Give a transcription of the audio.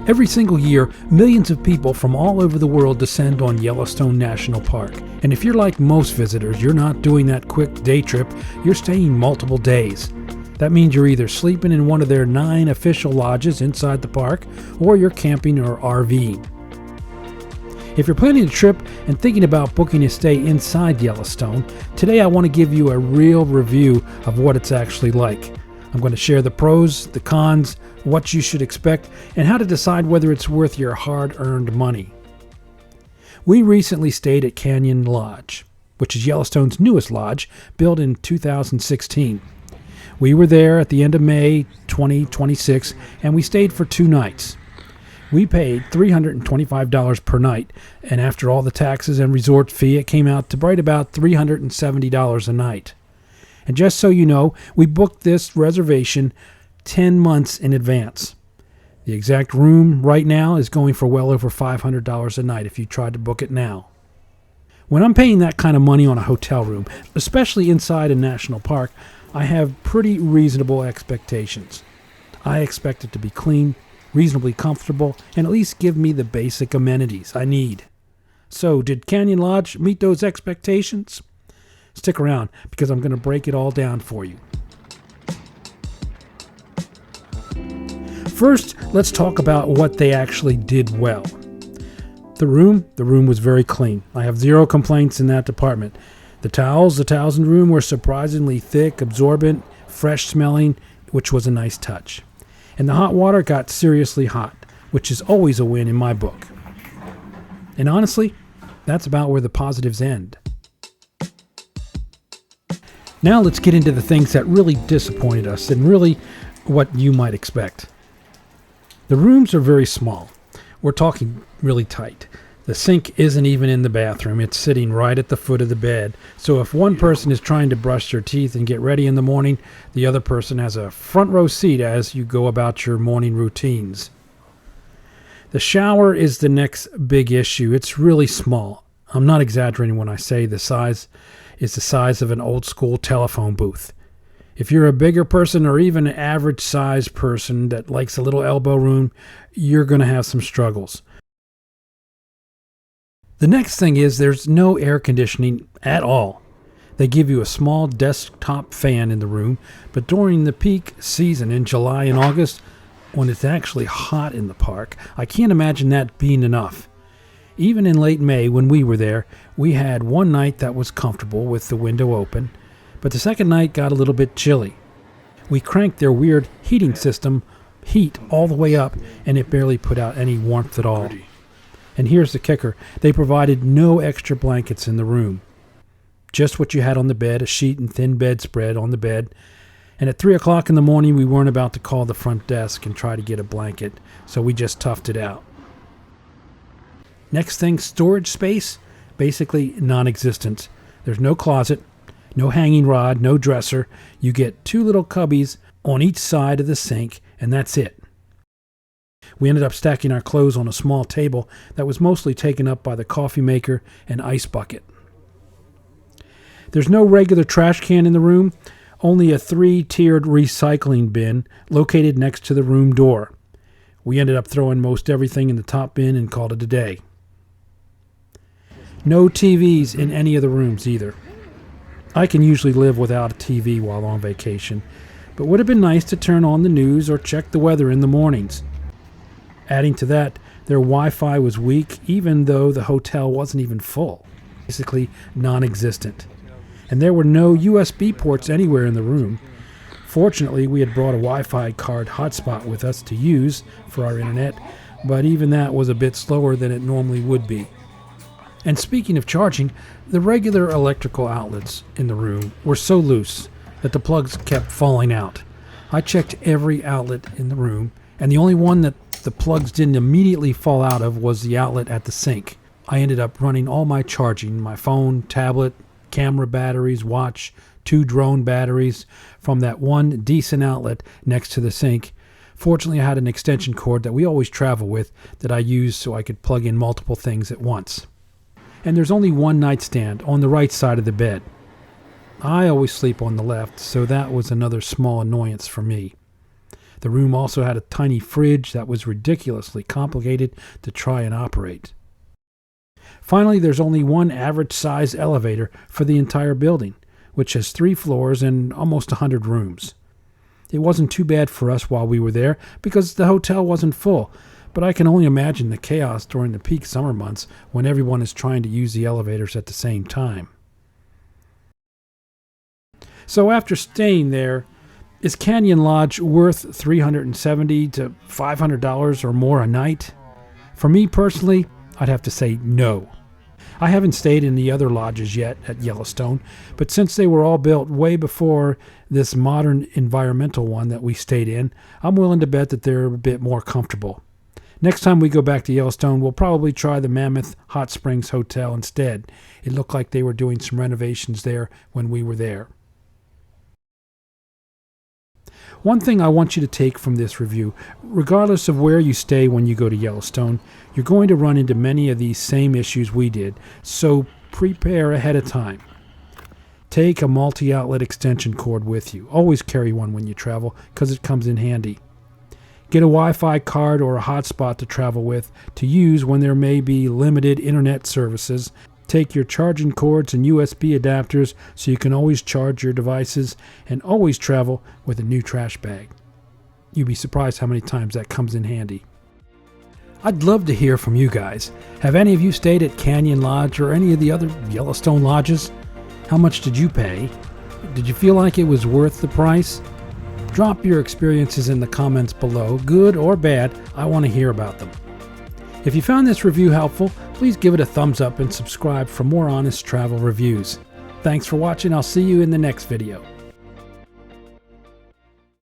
Every single year, millions of people from all over the world descend on Yellowstone National Park. And if you're like most visitors, you're not doing that quick day trip, you're staying multiple days. That means you're either sleeping in one of their 9 official lodges inside the park, or you're camping or RVing. If you're planning a trip and thinking about booking a stay inside Yellowstone, today I want to give you a real review of what it's actually like. I'm going to share the pros, the cons, what you should expect, and how to decide whether it's worth your hard-earned money. We recently stayed at Canyon Lodge, which is Yellowstone's newest lodge, built in 2016. We were there at the end of May 2026, and we stayed for 2 nights. We paid $325 per night, and after all the taxes and resort fee, it came out to right about $370 a night. And just so you know, we booked this reservation 10 months in advance. The exact room right now is going for well over $500 a night if you tried to book it now. When I'm paying that kind of money on a hotel room, especially inside a national park, I have pretty reasonable expectations. I expect it to be clean, reasonably comfortable, and at least give me the basic amenities I need. So, did Canyon Lodge meet those expectations? Stick around, because I'm going to break it all down for you. First, let's talk about what they actually did well. The room was very clean. I have 0 complaints in that department. The towels in the room were surprisingly thick, absorbent, fresh smelling, which was a nice touch. And the hot water got seriously hot, which is always a win in my book. And honestly, that's about where the positives end. Now let's get into the things that really disappointed us and really what you might expect. The rooms are very small. We're talking really tight. The sink isn't even in the bathroom. It's sitting right at the foot of the bed. So if one person is trying to brush their teeth and get ready in the morning, the other person has a front row seat as you go about your morning routines. The shower is the next big issue. It's really small. I'm not exaggerating when I say the size is the size of an old school telephone booth. If you're a bigger person or even an average size person that likes a little elbow room, you're going to have some struggles. The next thing is there's no air conditioning at all. They give you a small desktop fan in the room, but during the peak season in July and August, when it's actually hot in the park, I can't imagine that being enough. Even in late May when we were there, we had one night that was comfortable with the window open, but the second night got a little bit chilly. We cranked their weird heating system heat all the way up, and it barely put out any warmth at all. And here's the kicker. They provided no extra blankets in the room. Just what you had on the bed, a sheet and thin bedspread on the bed. And at 3 o'clock in the morning, we weren't about to call the front desk and try to get a blanket, so we just toughed it out. Next thing, storage space, basically non-existent. There's no closet, no hanging rod, no dresser. You get 2 little cubbies on each side of the sink, and that's it. We ended up stacking our clothes on a small table that was mostly taken up by the coffee maker and ice bucket. There's no regular trash can in the room, only a 3-tiered recycling bin located next to the room door. We ended up throwing most everything in the top bin and called it a day. No TVs in any of the rooms either. I can usually live without a TV while on vacation, but would have been nice to turn on the news or check the weather in the mornings. Adding to that, their Wi-Fi was weak, even though the hotel wasn't even full, basically non-existent. And there were no USB ports anywhere in the room. Fortunately, we had brought a Wi-Fi card hotspot with us to use for our internet, but even that was a bit slower than it normally would be. And speaking of charging, the regular electrical outlets in the room were so loose that the plugs kept falling out. I checked every outlet in the room, and the only one that the plugs didn't immediately fall out of was the outlet at the sink. I ended up running all my charging, my phone, tablet, camera batteries, watch, 2 drone batteries, from that one decent outlet next to the sink. Fortunately, I had an extension cord that we always travel with that I used so I could plug in multiple things at once. And there's only one nightstand on the right side of the bed. I always sleep on the left, so that was another small annoyance for me. The room also had a tiny fridge that was ridiculously complicated to try and operate. Finally, there's only one average-size elevator for the entire building, which has 3 floors and almost 100 rooms. It wasn't too bad for us while we were there because the hotel wasn't full, but I can only imagine the chaos during the peak summer months when everyone is trying to use the elevators at the same time. So after staying there, is Canyon Lodge worth $370 to $500 or more a night? For me personally, I'd have to say no. I haven't stayed in the other lodges yet at Yellowstone, but since they were all built way before this modern environmental one that we stayed in, I'm willing to bet that they're a bit more comfortable. Next time we go back to Yellowstone, we'll probably try the Mammoth Hot Springs Hotel instead. It looked like they were doing some renovations there when we were there. One thing I want you to take from this review, regardless of where you stay when you go to Yellowstone, you're going to run into many of these same issues we did, so prepare ahead of time. Take a multi-outlet extension cord with you. Always carry one when you travel because it comes in handy. Get a Wi-Fi card or a hotspot to travel with to use when there may be limited internet services. Take your charging cords and USB adapters so you can always charge your devices, and always travel with a new trash bag. You'd be surprised how many times that comes in handy. I'd love to hear from you guys. Have any of you stayed at Canyon Lodge or any of the other Yellowstone lodges? How much did you pay? Did you feel like it was worth the price? Drop your experiences in the comments below, good or bad. I want to hear about them. If you found this review helpful, please give it a thumbs up and subscribe for more honest travel reviews. Thanks for watching. I'll see you in the next video.